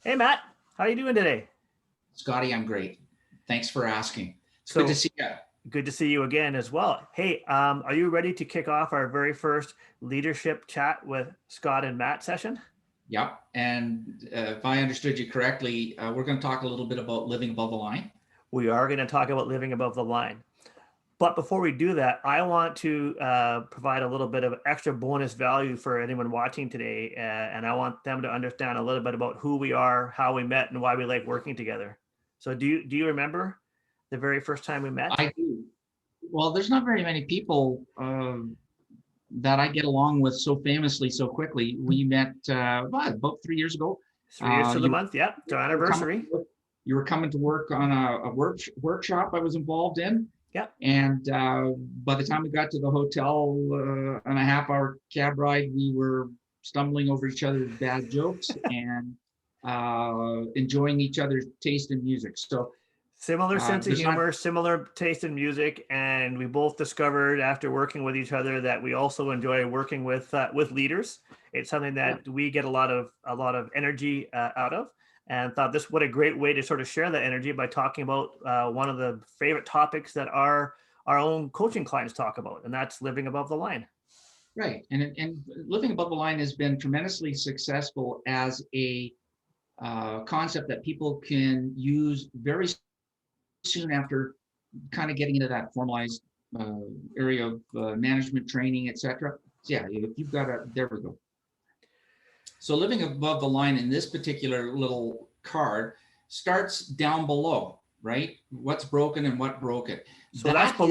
Hey Matt, how you doing today? Scotty, I'm great. Thanks for asking. It's good to So see you. good to see you again as well. Hey, are you ready to kick off our very first leadership chat with Scott and Matt session? Yep. And if I understood you correctly, we're going to talk a little bit about living above the line. We are going to talk about living above the line. But before we do that, I want to provide a little bit of extra bonus value for anyone watching today, and I want them to understand a little bit about who we are, how we met, and why we like working together. So, do you remember the very first time we met? I do. Well, there's not very many people that I get along with so famously, so quickly. We met about 3 years ago. 3 years to the You, month. Yep, it's our you were coming anniversary. to work, you were coming to work on a workshop I was involved in. Yep. And by the time we got to the hotel, on a half-hour cab ride, we were stumbling over each other's bad jokes and enjoying each other's taste in music. So Similar sense of there's not, humor, similar taste in music, and we both discovered after working with each other that we also enjoy working with leaders. It's something yeah, that we get a lot of energy out of, and thought this what a great way to sort of share that energy by talking about one of the favorite topics that our own coaching clients talk about, and that's living above the line. right. And living above the line has been tremendously successful as a concept that people can use very soon after kind of getting into that formalized uh, area of management training, etc. So yeah, if you've got there we go. So living above the line in this particular little card starts down below, right? What's broken and what broke it. So that's That is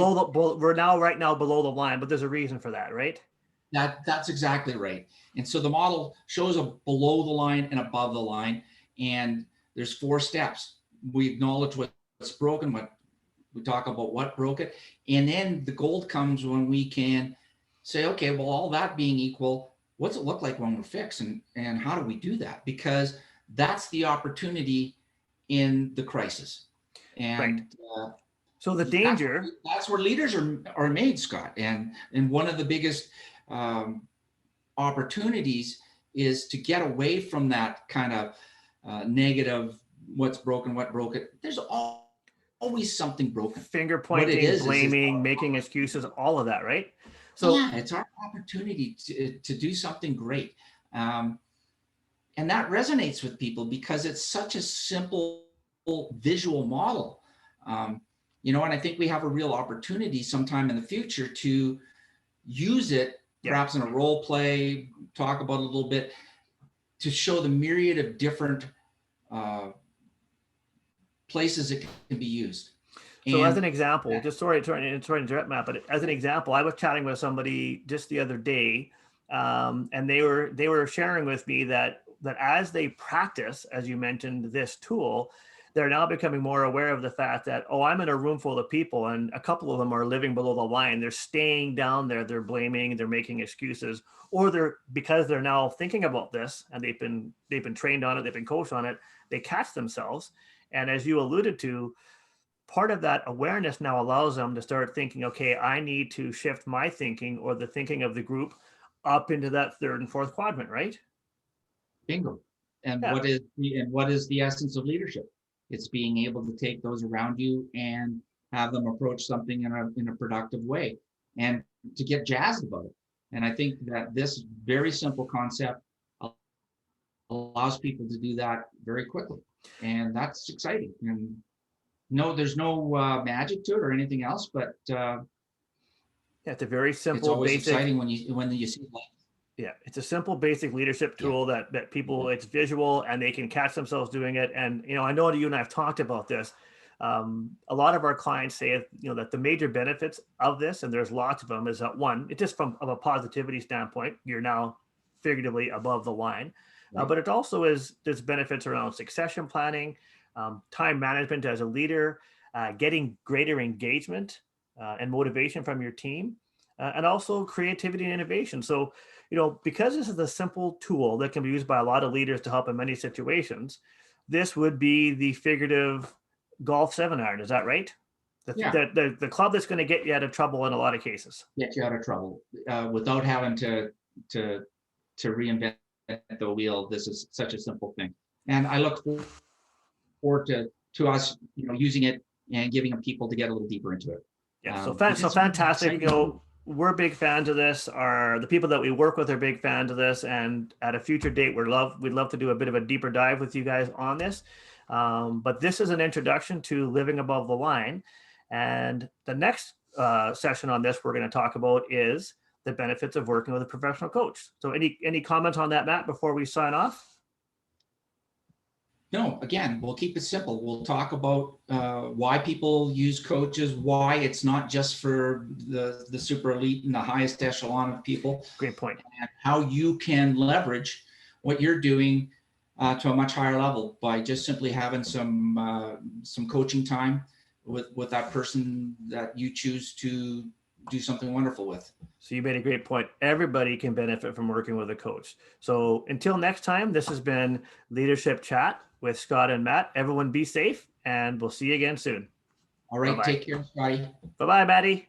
we're now right now below the line, but there's a reason for that, right? that's exactly right. And so the model shows a below the line and above the line, and there's 4 steps. We acknowledge what's broken, what we talk about what broke it, and then the gold comes when we can say, okay, well, all that being equal, what's it look like when we're fixed, and how do we do that? Because that's the opportunity in the crisis, Right. and So the danger. that's where leaders are made, Scott. And one of the biggest um, opportunities is to get away from that kind of negative, what's broken, what broke it. There's always something broken. Finger What it pointing, is blaming, making excuses, all of that, right? So yeah, it's our opportunity to do something great. Um, and that resonates with people because it's such a simple visual model. Um, and I think we have a real opportunity sometime in the future to use it, yeah. perhaps in a role play, talk about it a little bit, to show the myriad of different uh, places it can be used. So as an And example, just sorry to interrupt, Matt, but as an example, I was chatting with somebody just the other day, and they were sharing with me that as they practice, as you mentioned, this tool, they're now becoming more aware of the fact that, oh, I'm in a room full of people, and a couple of them are living below the line. They're staying down there. They're blaming. They're making excuses, or they're because they're now thinking about this and they've been trained on it. They've been coached on it. They catch themselves, and as you alluded to, part of that awareness now allows them to start thinking, okay, I need to shift my thinking or the thinking of the group up into that third and fourth quadrant, right? bingo. And Yeah. what is the essence of leadership? It's being able to take those around you and have them approach something in a productive way, and to get jazzed about it. And I think that this very simple concept allows people to do that very quickly, and that's exciting. And no, there's no magic to it or anything else, but Yeah, it's a very it's simple, always basic. exciting when you see like, Yeah, it's a simple, basic leadership yeah, tool that people, it's visual and they can catch themselves doing it. And I know you and I have talked about this. A lot of our clients say, that the major benefits of this, and there's lots of them, is that one, it just from of a positivity standpoint, you're now figuratively above the line. right. But it also there's benefits around succession planning, time management as a leader, getting greater engagement and motivation from your team, and also creativity and innovation. So because this is a simple tool that can be used by a lot of leaders to help in many situations, this would be the figurative golf 7-iron. Is that right? The, Yeah, the, the club that's going to get you out of trouble in a lot of cases. get you out of trouble without having to to reinvent the wheel. This is such a simple thing. And I look forward to us, using it and giving people to get a little deeper into it. Yeah, so It's so just an fantastic. exciting- We're big fans of this. Are the people that we work with are big fans of this, and at a future date, we'd love to do a bit of a deeper dive with you guys on this. But this is an introduction to living above the line, and the next session on this we're going to talk about is the benefits of working with a professional coach. So, any comments on that, Matt, before we sign off? No, again, we'll keep it simple. We'll talk about why people use coaches, why it's not just for the super elite and the highest echelon of people, Great point. and how you can leverage what you're doing to a much higher level by just simply having some coaching time with that person that you choose to do something wonderful with. So you made a great point. Everybody can benefit from working with a coach. So until next time, this has been Leadership Chat with Scott and Matt. Everyone be safe, and we'll see you again soon. All right, Bye-bye. take care, Scotty. Bye-bye, Maddie.